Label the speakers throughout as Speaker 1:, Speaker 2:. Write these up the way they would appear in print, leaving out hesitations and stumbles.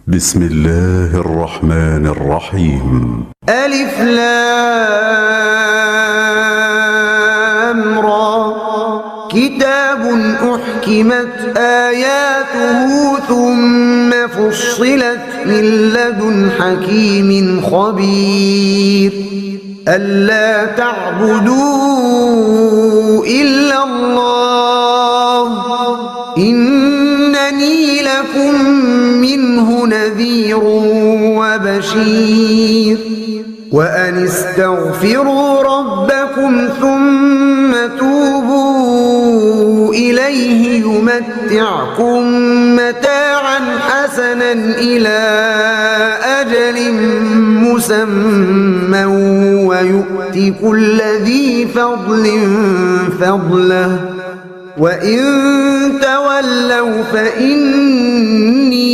Speaker 1: بسم الله الرحمن الرحيم.
Speaker 2: ألف لام را كتاب أحكمت آياته ثم فصلت من لدن حكيم خبير ألا تعبدوا إلا الله إنني لكم منه نذير وبشير وأن استغفروا ربكم ثم توبوا إليه يمتعكم متاعا حسنا إلى أجل مسمى ويؤت كل ذي فضل فضله وإن تولوا فإني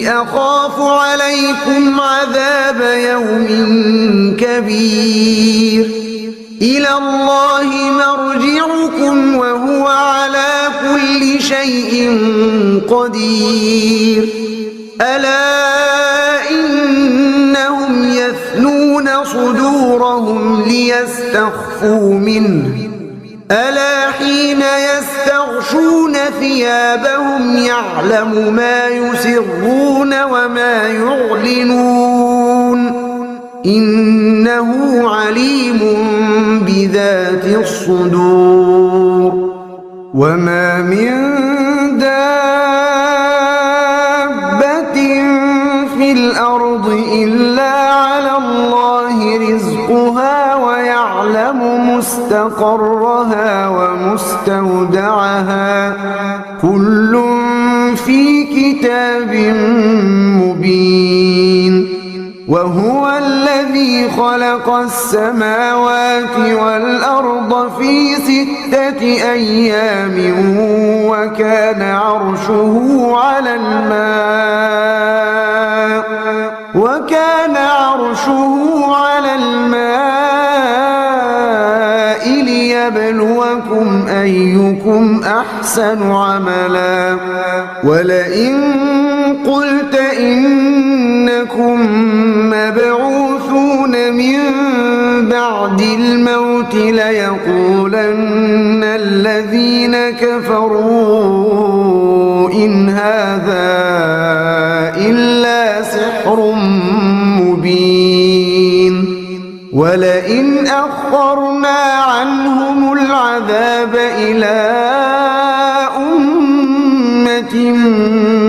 Speaker 2: أخاف عليكم عذاب يوم كبير إلى الله مرجعكم وهو على كل شيء قدير ألا إنهم يثنون صدورهم ليستخفوا منه ألا حين يستغشون ثيابهم يعلم ما يسرون وما يعلنون إنه عليم بذات الصدور وما من دابة في الأرض إلا على الله رزقها ويعلم مستقرها ومستودعها كل في كتاب مبين وهو الذي خلق السماوات والأرض في 6 أيام وكان عرشه على الماء ليبلوكم أيكم أحسن عملا ولئن قلت إنكم مبعوثون من بعد الموت ليقولن الذين كفروا إن هذا إلا سحر مبين ولئن أخرنا عنهم العذاب إلى أمة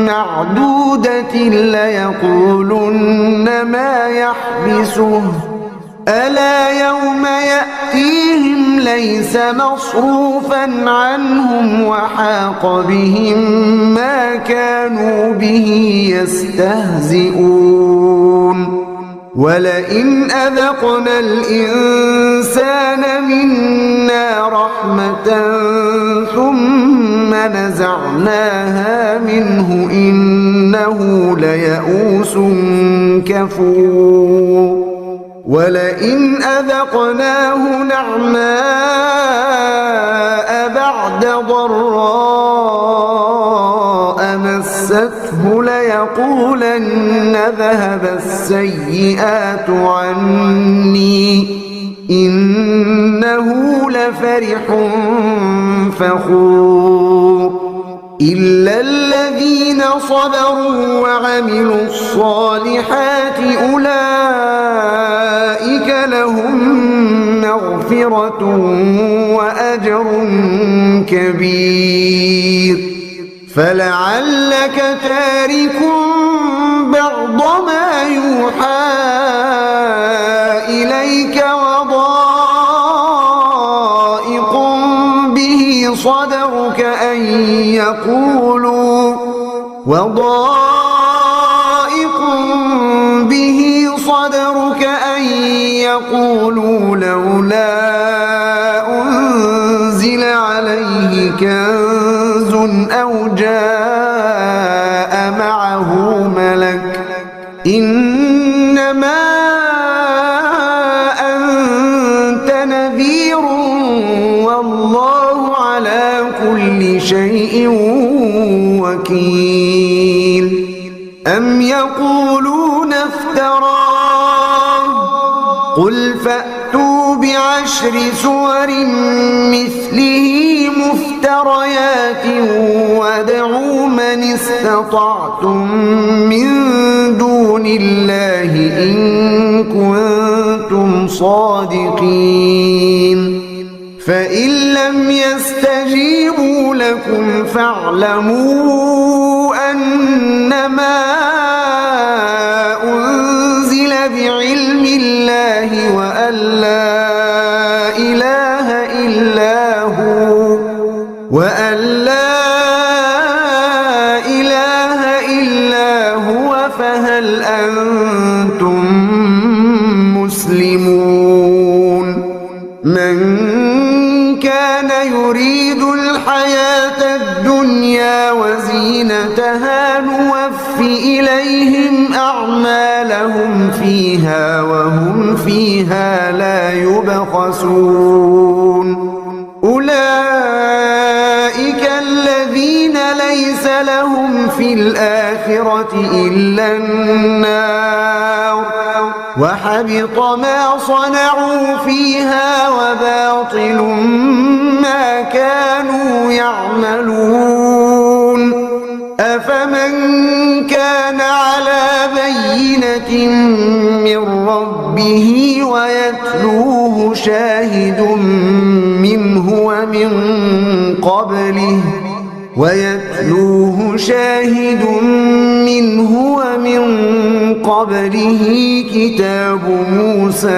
Speaker 2: معدودة ليقولن ما يحبسه ألا يوم يأتيهم ليس مصروفا عنهم وحاق بهم ما كانوا به يستهزئون ولئن أذقنا الإنسان منا رحمة ثم نزعناها منه إنه ليئوس كفور ولئن أذقناه نعماء بعد ضراء مسته ليقولن ذهب السيئات عني إنه لفرح فخور إلا الذين صبروا وعملوا الصالحات أولئك لهم مغفرة وأجر كبير فلعلك تارك بعض ما يوحى إليك وضائق به صدرك أن يقولوا لولا أنزل عليه كنز أو جاء معه ملك إنما أنت نذير والله على كل شيء وكيل أم يقولون افتراه قل فأتوا بعشر سور مثله مفتريات وادعوا من استطعتم من دون الله إن كنتم صادقين فإن لم يستجيبوا لكم فاعلموا أنما أنزل بعلم الله وأن لا إله إلا هو فهل أنتم مسلمون من كان يريد الحياة الدنيا وزينتها نوف إليهم أعمالهم فيها وهم فيها لا يبخسون أولئك الذين ليس لهم في الآخرة إلا النار وحبط ما صنعوا فيها وباطل ما كانوا يعملون أفمن كان على بينة من ربه ويتلوه شاهد منه ومن قبله كتاب موسى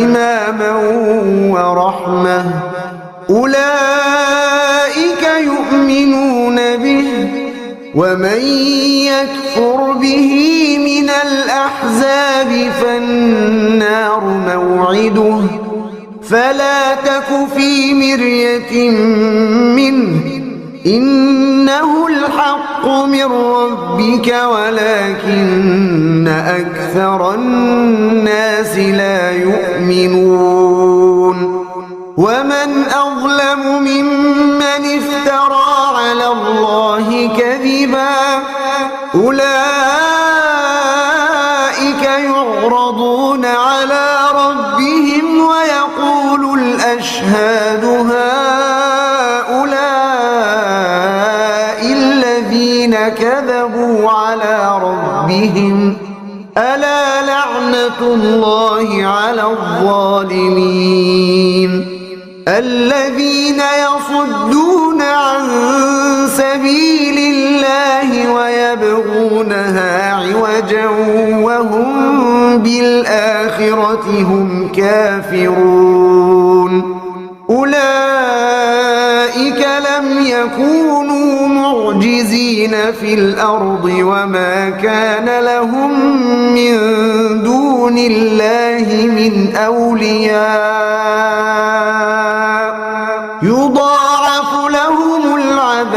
Speaker 2: إماما ورحمة أولئك يؤمنون به ومن يكفر به من الأحزاب فالنار موعده فلا تك في مرية منه إنه الحق من ربك ولكن أكثر الناس لا يؤمنون ومن أظلم ممن افترى على الله كذبا أولئك يعرضون على ربهم ويقول الأشهاد هؤلاء الذين كذبوا على ربهم ألا لعنة الله على الظالمين الذين يصدون عن سبيل الله ويبغونها عوجا وهم بالآخرة هم كافرون أولئك لم يكونوا معجزين في الأرض وما كان لهم من دون الله من أولياء يضاعف لهم العذاب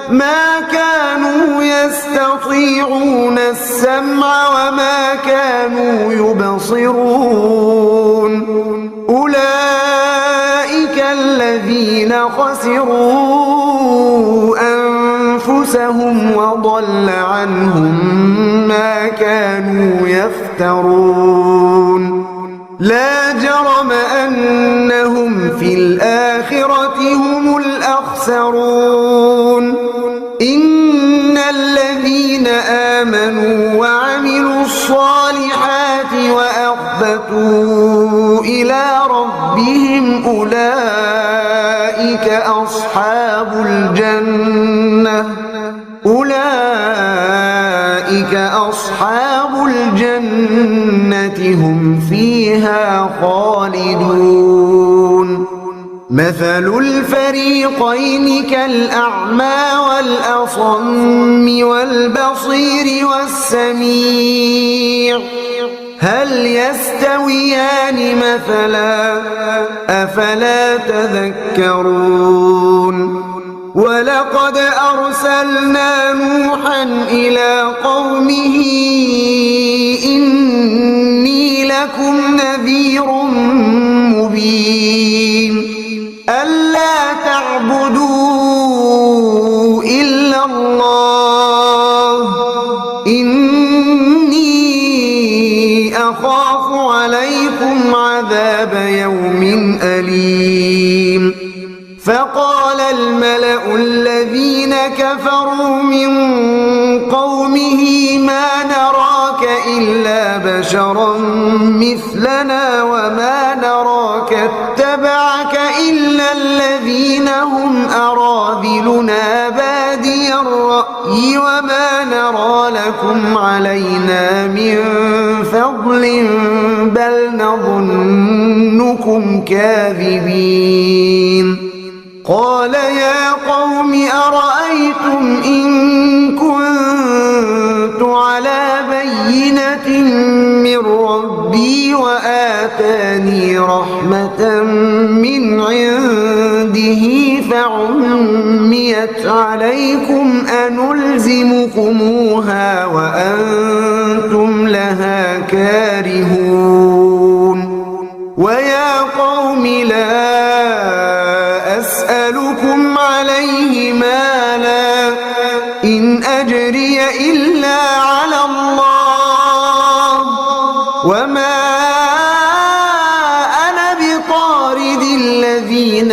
Speaker 2: ما كانوا يستطيعون السمع وما كانوا يبصرون أولئك الذين خسروا أنفسهم وضل عنهم ما كانوا يفترون لا جرم أنهم في الآخرة هم الأخسرون إن الذين آمنوا وعملوا الصالحات وأخبتوا إلى ربهم أولئك أصحاب الجنة هم فيها خالدون مثل الفريقين كالأعمى والأصم والبصير والسميع هل يستويان مثلا أفلا تذكرون ولقد أرسلنا نوحا إلى قومه إني لكم نذير مبين ألا تعبدوا إلا الله عذاب يوم أليم فقال الملأ الذين كفروا من قومه ما نراك إلا بشرا مثلنا وما نراك اتبعك إلا الذين هم أراذلنا بادي الرأي وما نرى لكم علينا من فضل بل نظنكم كاذبين قال يا قوم أرأيتم إن كنت على بينة من ربي وآتاني رحمة من عنده فعميت عليكم أنلزمكموها وأنتم لها كارهون ويا قوم لا أسألكم عليه مالا إن أجري إلا على الله وما أنا بطارد الذين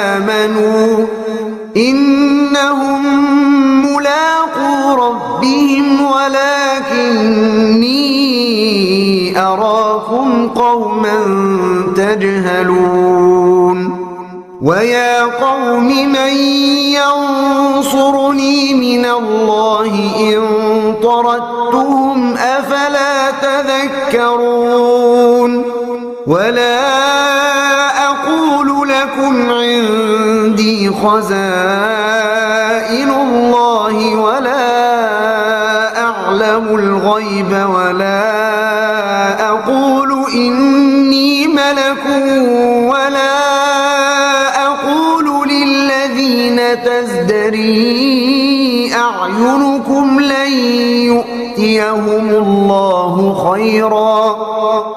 Speaker 2: آمنوا إنهم ملاقو ربهم ولكني أراكم قوما تجهلون ويا قوم من ينصرني من الله إن طردتهم أفلا تذكرون ولا أقول لكم عندي خزائن الله ولا أعلم الغيب ولا أقول إني ملك ولا تزدري أعينكم لن يؤتيهم الله خيرا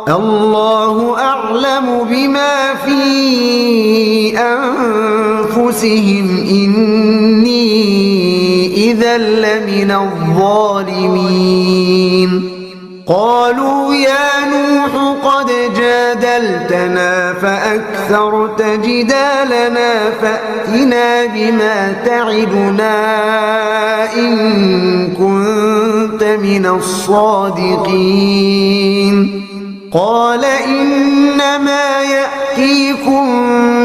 Speaker 2: الله أعلم بما في أنفسهم إني إذا لمن الظالمين قالوا يا نوح قد جادلتنا فأكثرت جدالنا فأتنا بما تعدنا إن كنت من الصادقين قال إنما يأتيكم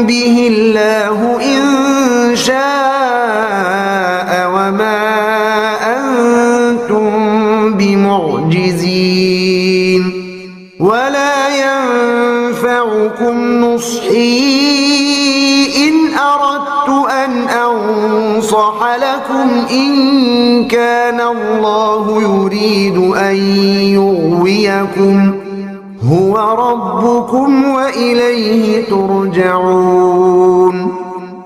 Speaker 2: به الله إن شاء وما أنتم بمعجزين ولا ينفعكم نصحي إن أردت أن أنصح لكم إن كان الله يريد أن يغويكم هو ربكم وإليه ترجعون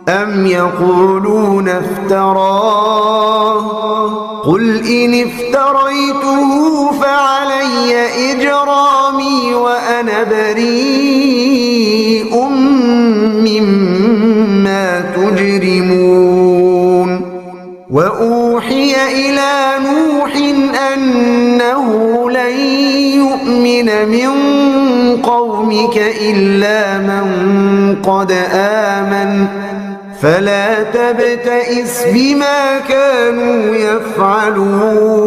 Speaker 2: أم يقولون افتراه قل إن افتريته فعلي إجرامي وأنا بريء مما تجرمون وأوحي إلى نوح أنه لن يؤمن من قومك إلا من قد آمن فلا تبتئس بما كانوا يفعلون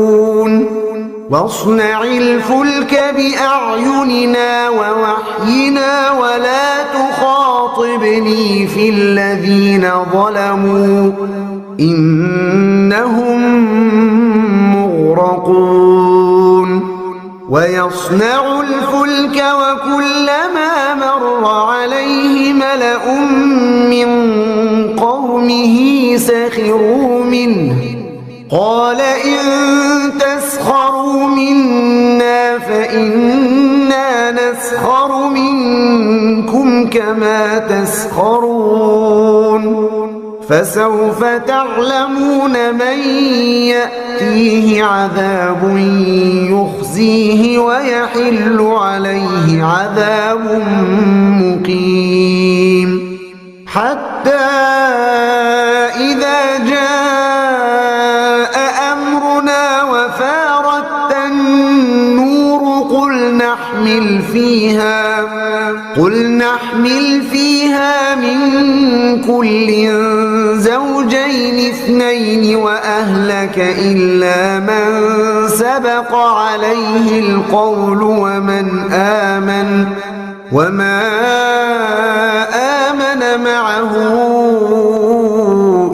Speaker 2: واصنع الفلك بأعيننا ووحينا ولا تخاطبني في الذين ظلموا إنهم مغرقون ويصنع الفلك وكلما مر عليه ملأ من قومه سخروا منه قال إن تسخروا منا فإنا نسخر منكم كما تسخرون فسوف تعلمون من يأتيه عذاب يخزيه ويحل عليه عذاب مقيم حتى إذا جاء أمرنا وفارت النور قل كل زوجين اثنين وأهلك إلا من سبق عليه القول وما آمن معه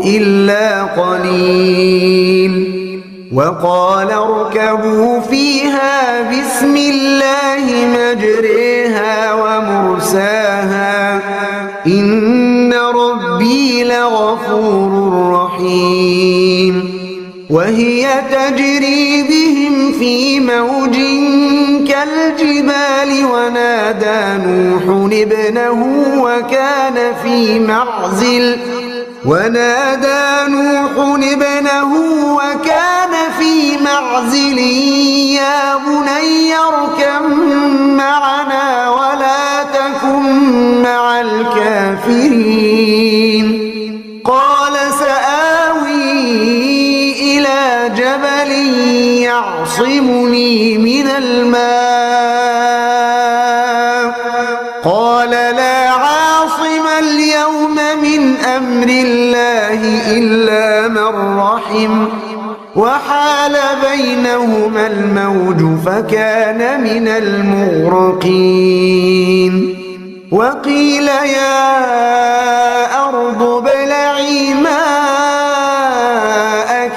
Speaker 2: إلا قليل وقال اركبوا فيها بسم الله مجريها ومرساها إن ربي لغفور رحيم وهي تجري بهم في موج كالجبال ونادى نوح ابنه وكان في معزل يا بني اركب معنا ولا تكن مع الكافرين قال سآوي إلى جبل يعصمني من الماء قال لا عاصم اليوم من أمر الله إلا من رحم وحال بينهما الموج فكان من المغرقين وقيل يا أرض ابلعي ماءك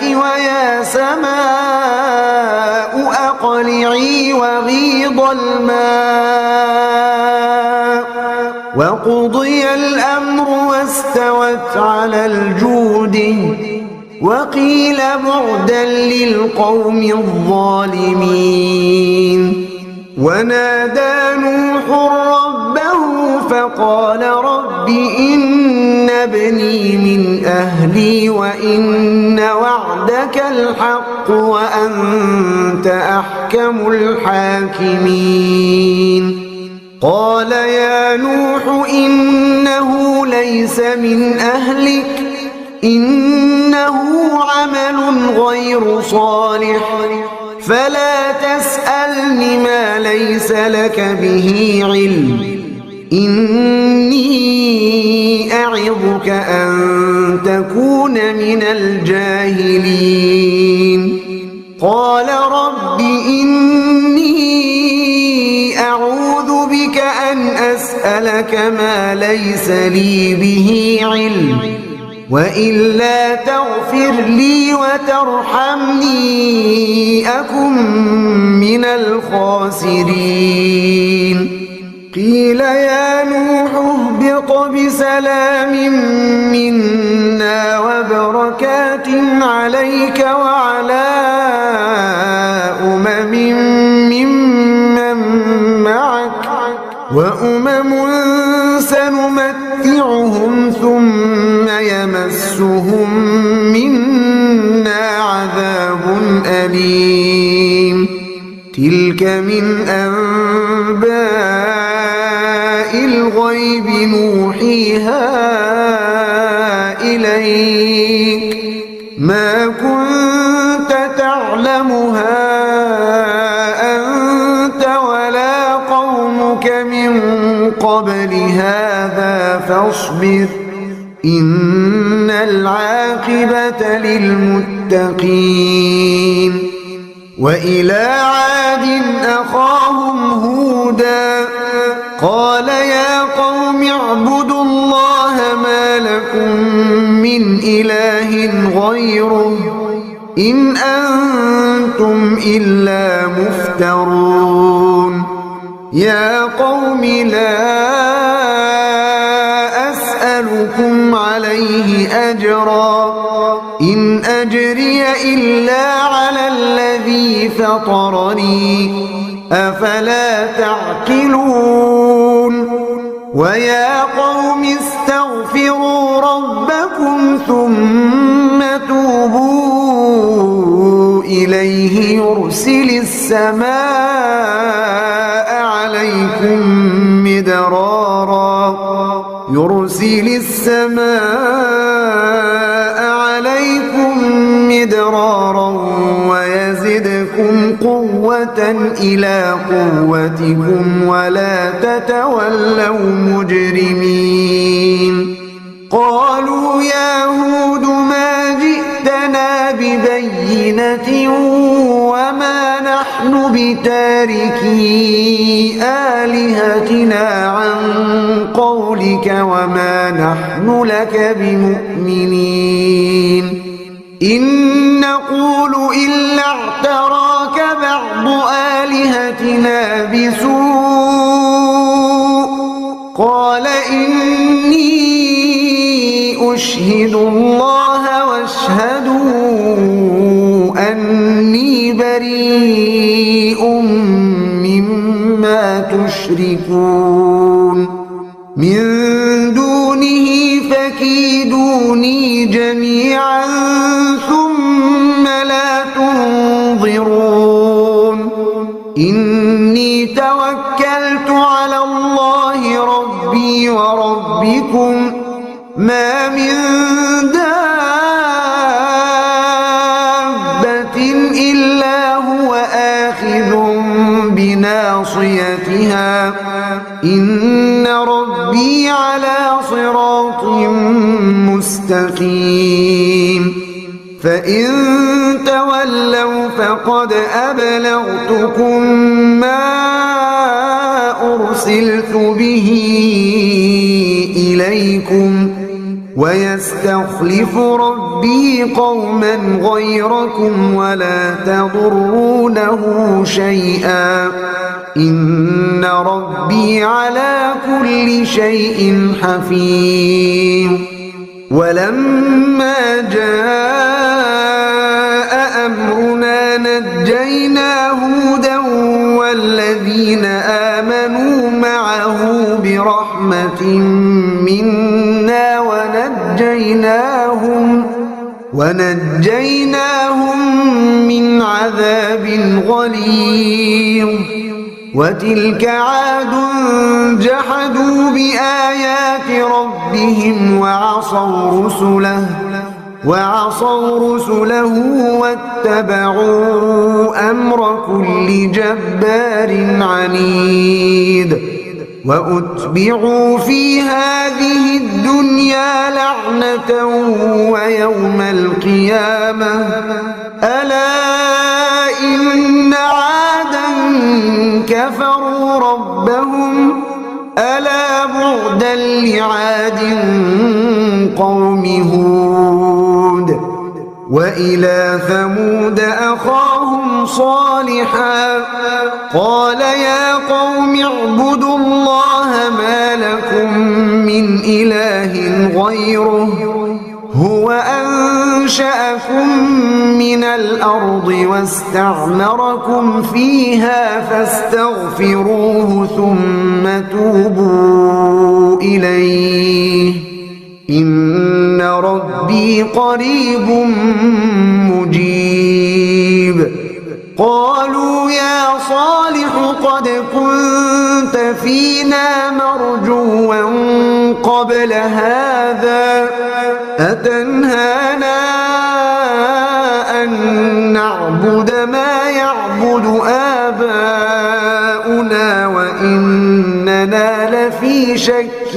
Speaker 2: ويا سماء أقلعي وغيض الماء وقضي الأمر واستوت على الجود وقيل بعدا للقوم الظالمين ونادى نوح ربه فقال رب إن ابني من أهلي وإن وعدك الحق وأنت أحكم الحاكمين قال يا نوح إنه ليس من أهلك إنه عمل غير صالح فلا تسألني ما ليس لك به علم إني أعظك أن تكون من الجاهلين قال رب إني أعوذ بك أن أسألك ما ليس لي به علم وإلا تغفر لي وترحمني أكن من الخاسرين قيل يا نوح اهبط بسلام منا وبركات عليك وعلى أمم ممن معك وأمم سنمتعهم ثم يمسهم منا عذاب أليم تلك من أنباء الغيب نوحيها إليك ما كنت تعلمها أنت ولا قومك من قبل هذا فاصبر إن العاقبة للمتقين وإلى عاد أخاهم هودا قال يا قوم اعبدوا الله ما لكم من إله غيره إن أنتم إلا مفترون يا قوم لا أسألكم عليه أجرا إن أجري إلا على الذي فطرني أفلا تعقلون ويا قوم استغفروا ربكم ثم توبوا إليه يرسل السماء عليكم مدرارا ويزدكم قوة إلى قوتكم ولا تتولوا مجرمين قالوا يا هود ما جئتنا ببينة وما نحن بتاركي آلهتنا عن قولك وما نحن لك بمؤمنين إن نقول إلا اعتراك بعض آلهتنا بسوء قال إني أشهد الله واشهدوا أني بريء مما تشركون من دونه فكيدوني جميعا ثم لا تنظرون إني توكلت على الله ربي وربكم ما من دابة إلا هو آخذ بناصيتها إن ربي على صراط مستقيم فإن تولوا فقد أبلغتكم ما أرسلت به إليكم ويستخلف ربي قوما غيركم ولا تضرونه شيئا إن ربي على كل شيء حفيظ ولما جاء أمرنا نجينا هودا والذين آمنوا معه برحمة منا ونجيناهم من عذاب غليظ وتلك عاد جحدوا بآيات ربهم وعصوا رسله واتبعوا أمر كل جبار عنيد وأتبعوا في هذه الدنيا لعنة ويوم القيامة ألا إن عادا كفروا ربهم ألا بعدا لعاد قوم هود وإلى ثمود أخاهم صالحا قال يا قوم اعبدوا الله ما لكم من إله غيره هو أنشأكم من الأرض واستعمركم فيها فاستغفروه ثم توبوا إليه إن ربي قريب مجيب قالوا يا صالح قد كنت فينا مرجوا قبل هذا أتنهانا أن نعبد ما يعبد آباؤنا وإننا لفي شك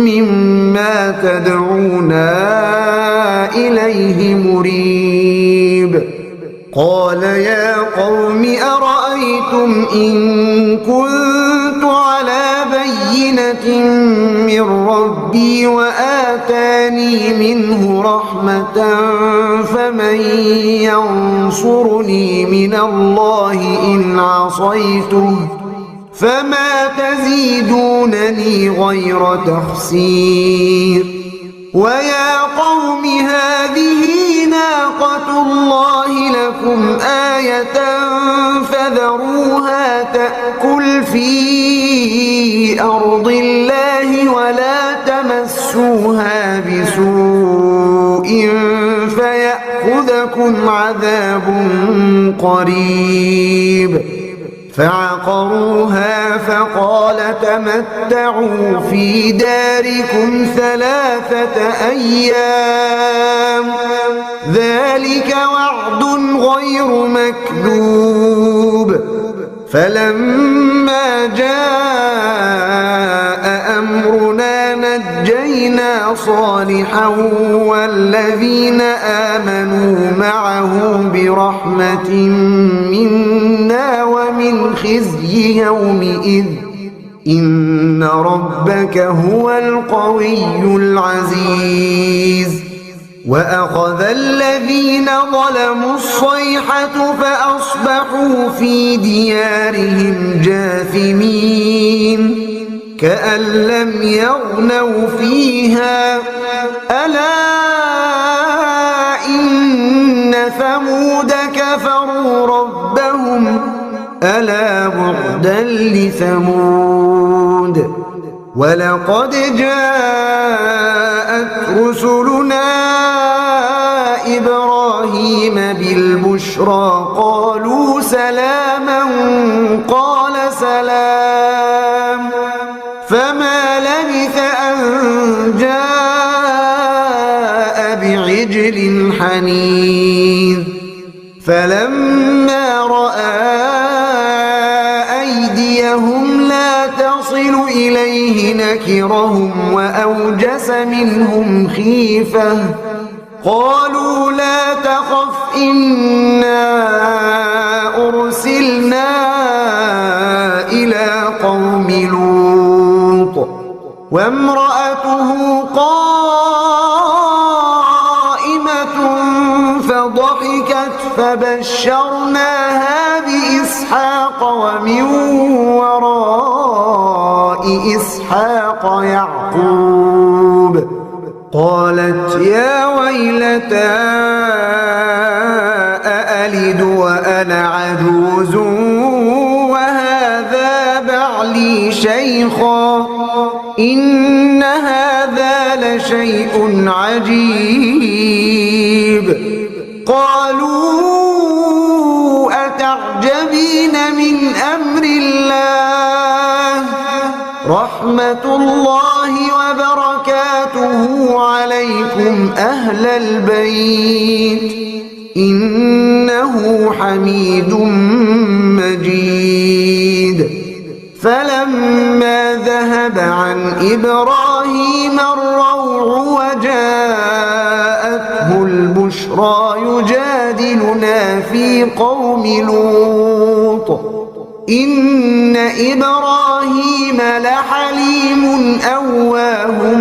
Speaker 2: مما تدعونا إليه مريب قال يا قوم أرأيتم إن كنت على بينة من ربي وآتاني منه رحمة فمن ينصرني من الله إن عصيته فما تزيدونني غير تخسير ويا قوم هذه ناقة الله لكم آية فذروها تأكل في أرض الله ولا تمسوها بسوء فيأخذكم عذاب قريب فعقروها فقال تمتعوا في داركم 3 أيام ذلك وعد غير مكذوب فلما جاء أمرنا نجينا صالحا والذين آمنوا معه برحمة منا ومن خزي يومئذ إن ربك هو القوي العزيز وأخذ الذين ظلموا الصيحة فأصبحوا في ديارهم جاثمين كأن لم يغنوا فيها ألا إن ثمود كفروا ربهم ألا بعدا لثمود ولقد جاءت رسلنا إبراهيم بالبشرى قالوا سلاما قال سلام فما لبث أن جاء بعجل حنيذ فلما رأى أيديهم لا تصل إليه نكرهم وأوجس منهم خيفة قالوا لا تخف إنا أرسلنا إلى قوم لوط وامرأته قائمة فضحكت فبشرناها بإسحاق ومن وراء إسحاق يعقوب قالت يا ويلتى أألد وأنا عجوز وهذا بعلي شيخا إن هذا لشيء عجيب قالوا أتعجبين من أمر الله رحمة الله وبركاته عليكم أهل البيت إنه حميد مجيد فلما ذهب عن إبراهيم الروع وجاءته البشرى يجادلنا في قوم لوط إن إبراهيم لحليم أواه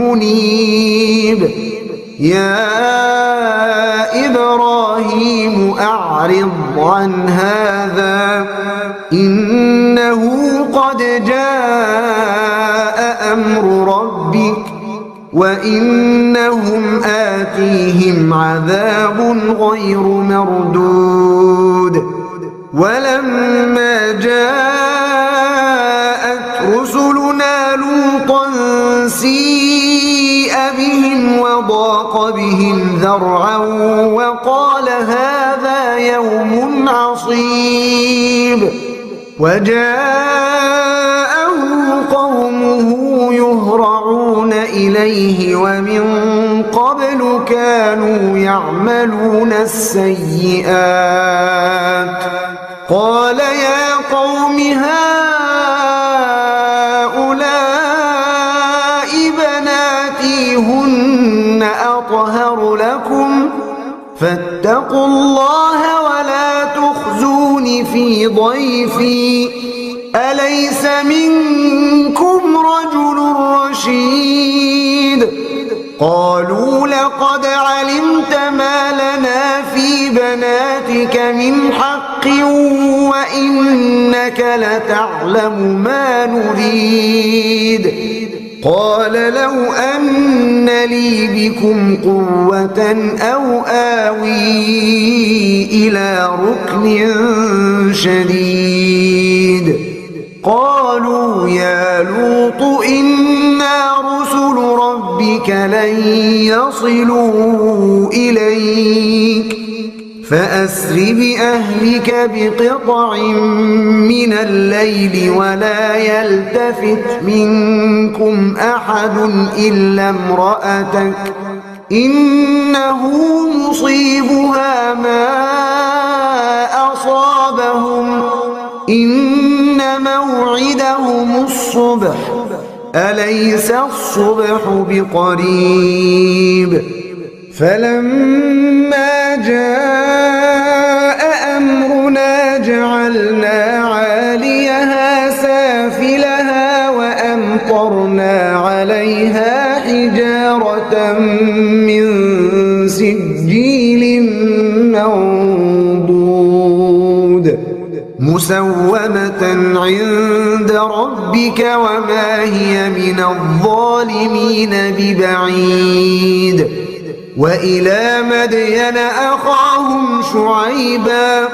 Speaker 2: منيب يا إبراهيم أعرض عن هذا إنه قد جاء أمر ربك وإنهم آتيهم عذاب غير مردود ولما جاءت رسلنا لوطا سيء بهم وضاق بهم ذرعا وقال هذا يوم عصيب وجاءه قومه يهرعون إليه ومن قبل كانوا يعملون السيئات قال يا قوم هؤلاء بناتي هن أطهر لكم فاتقوا الله ولا تخزون في ضيفي أليس منكم رجل رشيد قالوا لقد علمت ما لنا في بناتك من حق وإنك لتعلم ما نريد قال لو أن لي بكم قوة أو آوي إلى ركن شديد قالوا يا لوط إنا رسل ربك لن يصلوا إليك فأسر بأهلك بقطع من الليل ولا يلتفت منكم أحد إلا امرأتك إنه مصيبها ما أصابهم إن موعدهم الصبح أليس الصبح بقريب فلما جاء أمرنا جعلنا عاليها سافلها وأمطرنا عليها حجارة من سجيل منضود مسومة عند ربك وما هي من الظالمين ببعيد وإلى مدين أخاهم شعيبا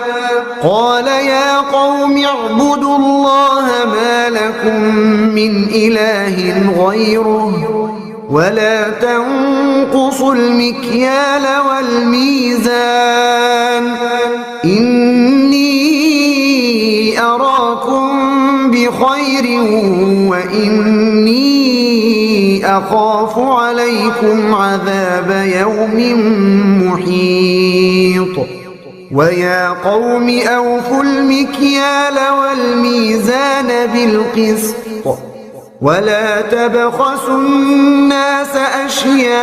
Speaker 2: قال يا قوم اعبدوا الله ما لكم من إله غيره ولا تنقصوا المكيال والميزان إني أراكم بخير وإني أخاف عليكم عذاب يوم محيط ويا قوم أوفوا المكيال والميزان بالقسط ولا تبخسوا الناس أشياءهم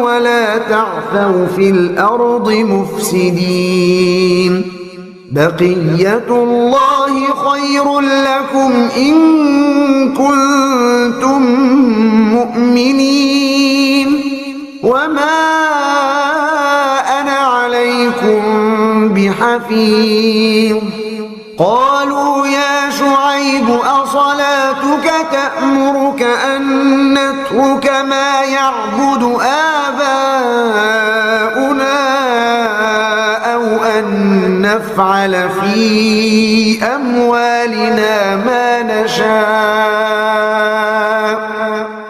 Speaker 2: ولا تعثوا في الأرض مفسدين بقية الله خير لكم إن كنتم مؤمنين وما أنا عليكم بحفيظ قالوا يا شعيب أصلاتك تأمرك أن نترك ما يعبد آباؤنا أو أن نفعل في أموالنا ما نشاء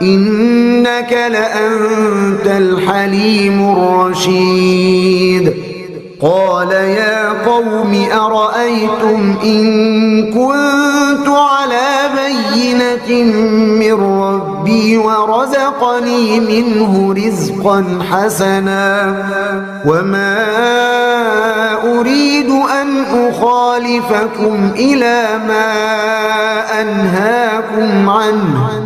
Speaker 2: إنك لأنت الحليم الرشيد قال يا قوم أرأيتم إن كنت على بينة من ربي ورزقني منه رزقا حسنا وما أريد أن أخالفكم إلى ما أنهاكم عنه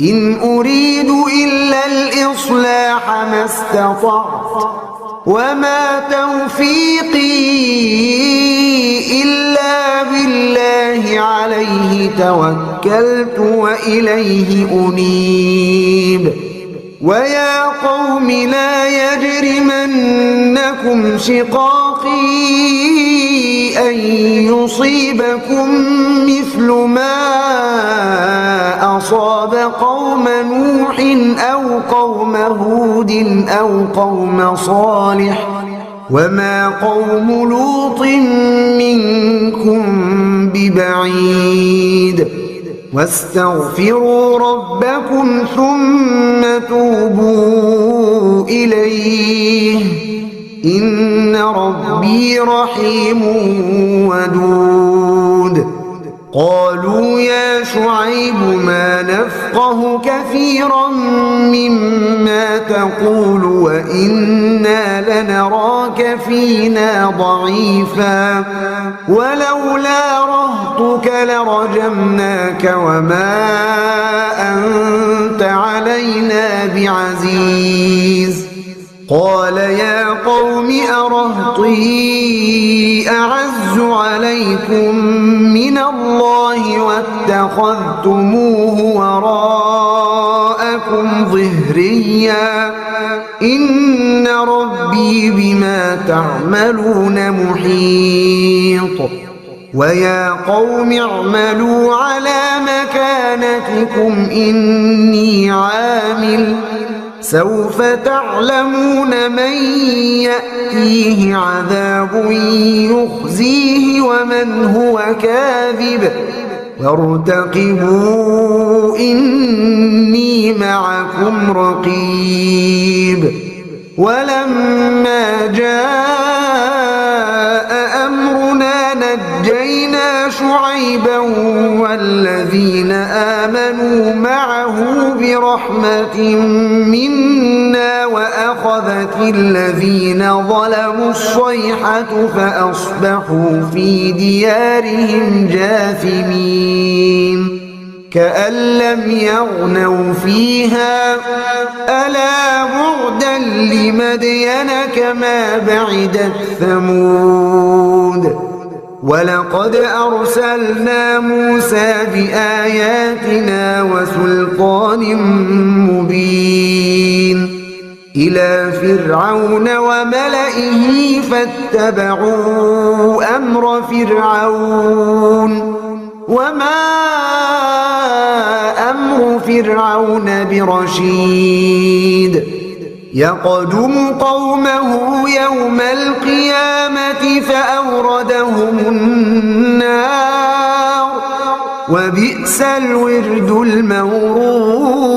Speaker 2: إن أريد إلا الإصلاح ما استطعت وما توفيقي إلا بالله عليه توكلت وإليه أنيب ويا قوم لا يجرمنكم شقاقي أن يصيبكم مثل ما أصاب قوم نوح أو قوم هود أو قوم صالح وما قوم لوط منكم ببعيد واستغفروا ربكم ثم توبوا إليه إن ربي رحيم ودود قالوا يا شعيب ما نفقه كثيرا مما تقول وإنا لنراك فينا ضعيفا ولولا رهطك لرجمناك وما أنت علينا بعزيز قال يا قوم أرهطي أعز عليكم من الله واتخذتموه وراءكم ظهريا إن ربي بما تعملون محيط ويا قوم اعملوا على مكانتكم إني عامل سوف تعلمون من يأتيه عذاب يخزيه ومن هو كاذب وارتقبوا إني معكم رقيب ولما جاء أمرنا نجينا شعيبا والذين آمنوا معه برحمة منا وأخذت الذين ظلموا الصيحة فأصبحوا في ديارهم جاثمين كأن لم يغنوا فيها ألا بعدا لمدين كما بعدت ثمود ولقد أرسلنا موسى بآياتنا وسلطان مبين إلى فرعون وملئه فاتبعوا أمر فرعون وما أمر فرعون برشيد يقدم قومه يوم القيامة فأوردهم النار وبئس الورد المورود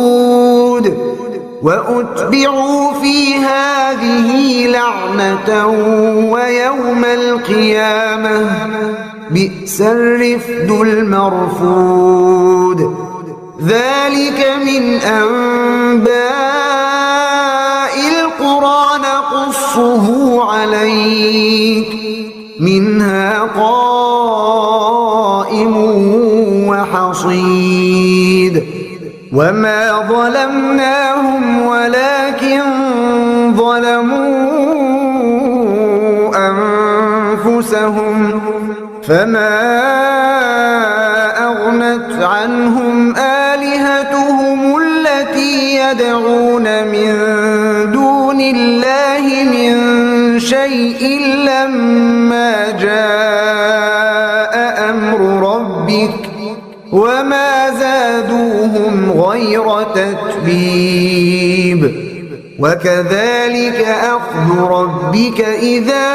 Speaker 2: وأتبعوا في هذه لعنة ويوم القيامة بئس الرفد المرفود ذلك من أنباء القرى نقصه عليك منها قائم وحصيد وما ظلمناهم ولكن ظلموا أنفسهم فما أغنت عنهم آلهتهم التي يدعون من دون الله من شيء لما جاء أمر ربك وما زادوهم غير تتبيب وكذلك أخذ ربك إذا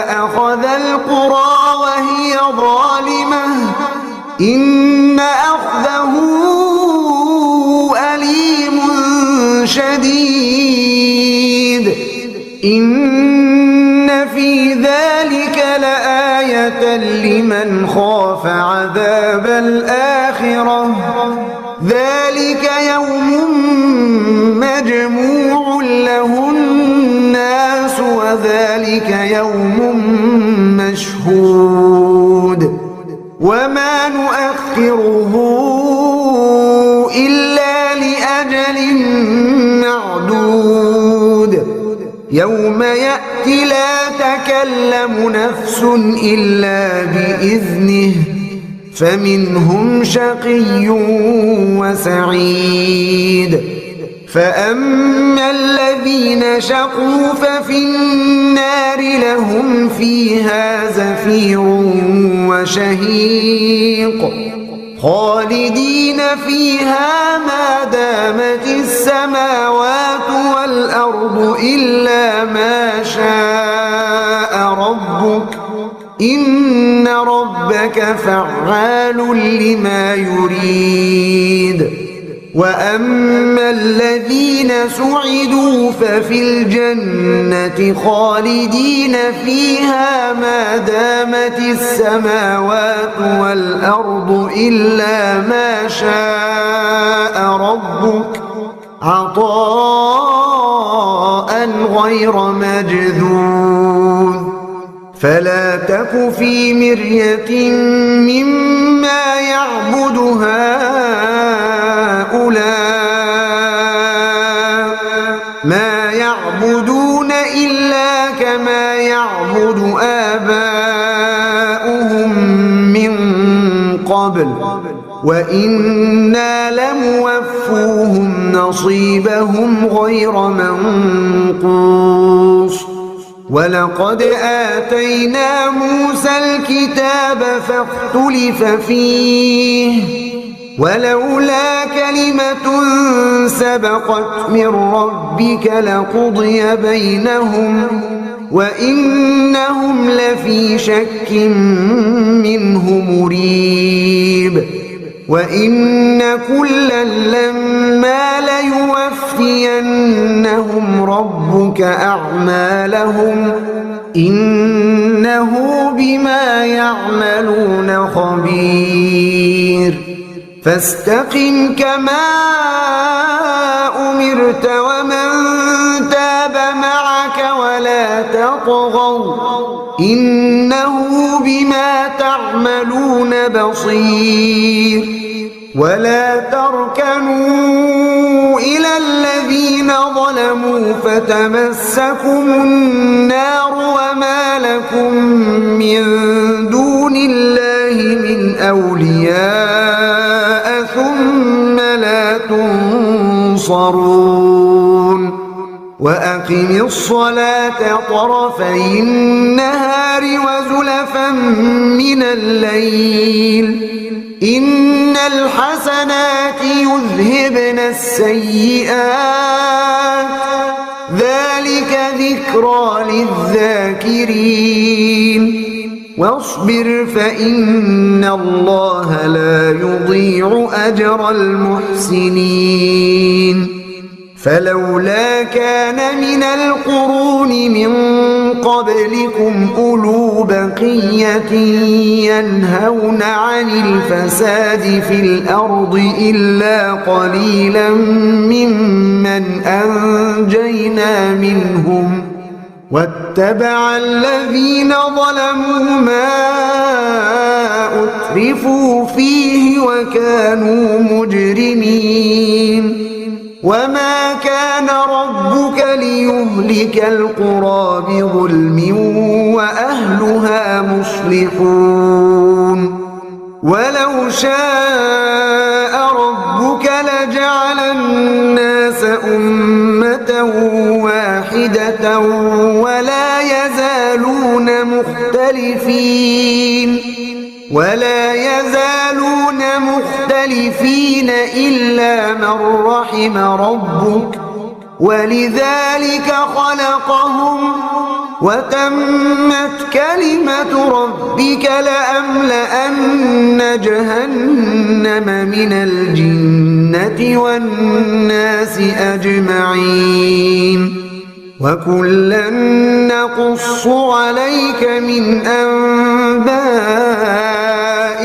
Speaker 2: أخذ القرى وهي ظالمة إن أخذه أليم شديد إن في ذلك لآية لمن خاف عذاب الآخرة ذلك يوم مجموع له الناس وذلك يوم مشهود وما نؤخره إلا لأجل معدود يوم يأتي لا تكلم نفس إلا بإذنه فمنهم شقي وسعيد فأما الذين شقوا ففي النار لهم فيها زفير وشهيق خالدين فيها ما دامت السماوات والأرض إلا ما شاء ربك إن ربك فعال لما يريد وأما الذين سعدوا ففي الجنة خالدين فيها ما دامت السماوات والأرض إلا ما شاء ربك عطاء غير مجذوذ فلا تك في مرية مما يعبد هؤلاء ما يعبدون إلا كما يعبد آباؤهم من قبل وإنا لموفوهم نصيبهم غير منقوص ولقد آتينا موسى الكتاب فاختلف فيه ولولا كلمة سبقت من ربك لقضي بينهم وإنهم لفي شك منه مريب وإن كلا لما ليوفينهم ربك أعمالهم إنه بما يعملون خبير فاستقم كما أمرت ومن تاب معك ولا تطغوا إنه بما تعملون بصير ولا تركنوا إلى الذين ظلموا فتمسكم النار وما لكم من دون الله من أولياء ثم لا تنصرون وأقم الصلاة طرفي النهار وزلفا من الليل إن الحسنات يذهبن السيئات ذلك ذكرى للذاكرين واصبر فإن الله لا يضيع أجر المحسنين فلولا كان من القرون من قبلكم أولو بقية ينهون عن الفساد في الأرض إلا قليلا ممن أنجينا منهم واتبع الذين ظلموا ما أترفوا فيه وكانوا مجرمين وما كان ربك ليهلك القرى بظلم وأهلها مصلحون ولو شاء ربك لجعل الناس أمة واحدة ولا يزالون مختلفين إلا من رحم ربك ولذلك خلقهم وتمت كلمة ربك لأملأن جهنم من الجنة والناس أجمعين وكلا نقص عليك من أنباء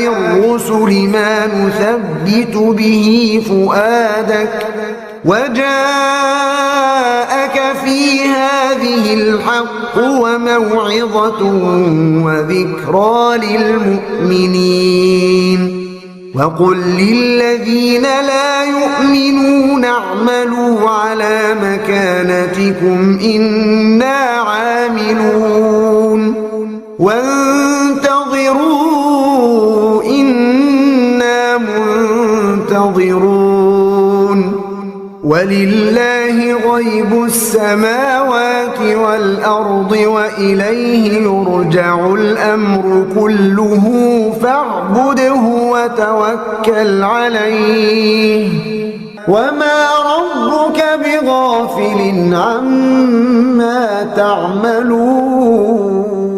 Speaker 2: الرسل ما نثبت به فؤادك وجاءك في هذه الحق وموعظة وذكرى للمؤمنين وقل للذين لا يؤمنون اعملوا على مكانتكم إنا عاملون وانتظروا إنا منتظرون ولله غيب السماوات والأرض وإليه يرجع الأمر كله فاعبده وتوكل عليه وما ربك بغافل عما تعملون